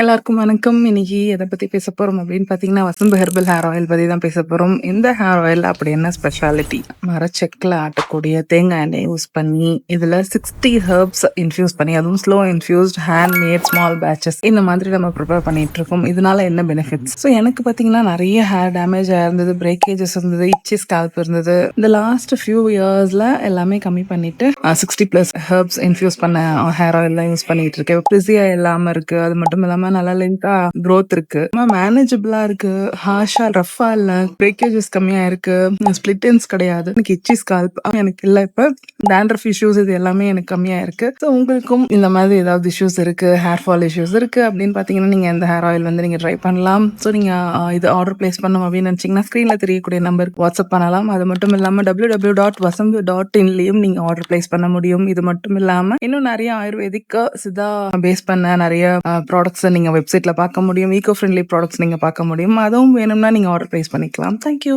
எல்லாருக்கும் வணக்கம். இன்னைக்கு எத பத்தி பேச போறோம் அப்படின்னு பார்த்தீங்கன்னா, வசந்த் ஹெர்பல் ஹேர் ஆயில் பத்தி தான் பேச போறோம். இந்த ஹேர் ஆயில் அப்படி என்ன ஸ்பெஷாலிட்டி? மரச்செக்குல ஆட்டக்கூடிய தேங்காய் எண்ணெய் யூஸ் பண்ணி, இதுல 60 ஹெர்ப்ஸ் இன்ஃப்யூஸ் பண்ணி, அதுவும் slow infused hand made small patches இந்த மாதிரி நம்ம ப்ரிப்பேர் பண்ணிட்டு இருக்கோம். இதனால என்ன பெனிஃபிட்ஸ்? ஸோ எனக்கு பார்த்தீங்கன்னா, நெறைய ஹேர் டேமேஜ் ஆயிருந்தது, பிரேக்கேஜஸ் இருந்தது, இச்சி ஸ்கேல்ப் இருந்தது. இந்த லாஸ்ட் ஃபியூ இயர்ஸ்ல எல்லாமே கம்மி பண்ணிட்டு 60+ ஹெர்ப்ஸ் இன்ஃப்யூஸ் பண்ண ஹேர் ஆயில் தான் யூஸ் பண்ணிட்டு இருக்கேன். ஃப்ரிஸியா இல்லாம இருக்கு. அது மட்டும் இல்லாம நல்லா லென்த்தா க்ரோத் இருக்கு. மேனேஜபிளா இருக்கு. ஹார்ஷா ரஃப்பா இல்ல. பிரேக்கேஜஸ் கம்மியா இருக்கு. ஸ்ப்ளிட் எண்ட்ஸ் கிடையாது. எனக்கு இச்சி ஸ்கால்ப் எனக்கு இல்ல இப்ப. டாண்ட்ரஃப் இஷ்யூஸ் இது எல்லாமே எனக்கு கம்மியா இருக்கு. ஸோ உங்களுக்கும் இந்த மாதிரி ஏதாவது இஷ்யூஸ் இருக்கு, ஹேர் ஃபால் இஷ்யூஸ் இருக்கு அப்படின்னு பார்த்தீங்கன்னா, நீங்க இந்த ஹேர் ஆயில் வந்து நீங்க ட்ரை பண்ணலாம். ஸோ நீங்க இது ஆர்டர் பிளேஸ் பண்ணணும் அப்படின்னு நினைச்சீங்கன்னா, ஸ்க்ரீன்ல தெரியக்கூடிய நம்பருக்கு வாட்ஸ்அப் பண்ணலாம். அது மட்டும் இல்லாம www.vasanth.in நீங்க ஆர்டர் பிளேஸ் பண்ண முடியும். இது மட்டும் இல்லாம இன்னும் நிறைய ஆயுர்வேதிக் சித்தா பேஸ் பண்ண நிறைய ப்ராடக்ட்ஸ் நீங்க வெப்சைட்ல பார்க்க முடியும். ஈகோ ஃப்ரெண்ட்லி ப்ராடக்ட்ஸ் நீங்க பார்க்க முடியும். அதுவும் வேணும்னா நீங்க ஆர்டர் பிளேஸ் பண்ணிக்கலாம். தேங்க்யூ.